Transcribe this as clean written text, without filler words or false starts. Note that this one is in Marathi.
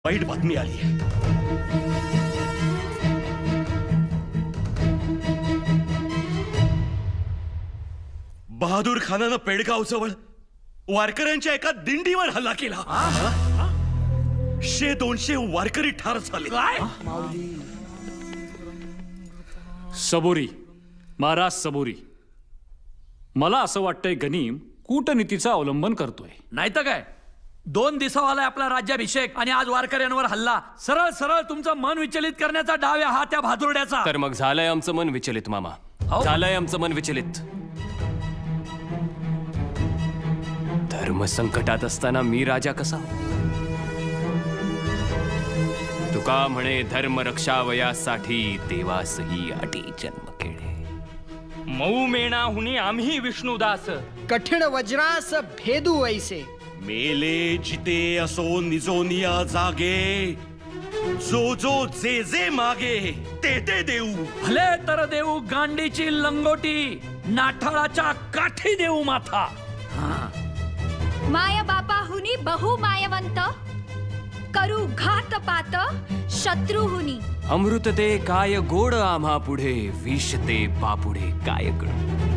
वाईट बातमी आली आहे. बहादूर खानानं पेडगाव जवळ वारकऱ्यांच्या एका दिंडीवर हल्ला केला. 100-200 वारकरी ठार झाले. सबुरी, महाराज सबुरी. मला असं वाटतंय गनीम कूटनीतीचा अवलंबन करतोय. नाही तर काय, 2 दिवसावाला आपला राज्याभिषेक आणि आज वारकऱ्यांवर हल्ला. सरळ सरळ तुमचं मन विचलित करण्याचा डाव आहे हा त्या भादुरड्याचा. तर मग झालंय आमचं मन विचलित मामा. झालंय आमचं मन विचलित. धर्म संकटात असताना मी राजा कसा? तुका म्हणे धर्म रक्षावयासाठी देवासही अटी जन्म केळे. मऊ मेणा हुनी आम्ही विष्णुदास. कठीण वज्रास भेदू वैसे. मेले जिते असो निजोनिया जागे. जो जो जे जे मागे ते ते देऊ. भले तर देऊ गांडीची लंगोटी, नाठाळाच्या काठी देऊ माथा. माय बापाहुनी बहु मायवंत, करू घात पात शत्रुहुनी. अमृत ते काय गोड आम्हा पुढे, विष ते पापुढे काय गड.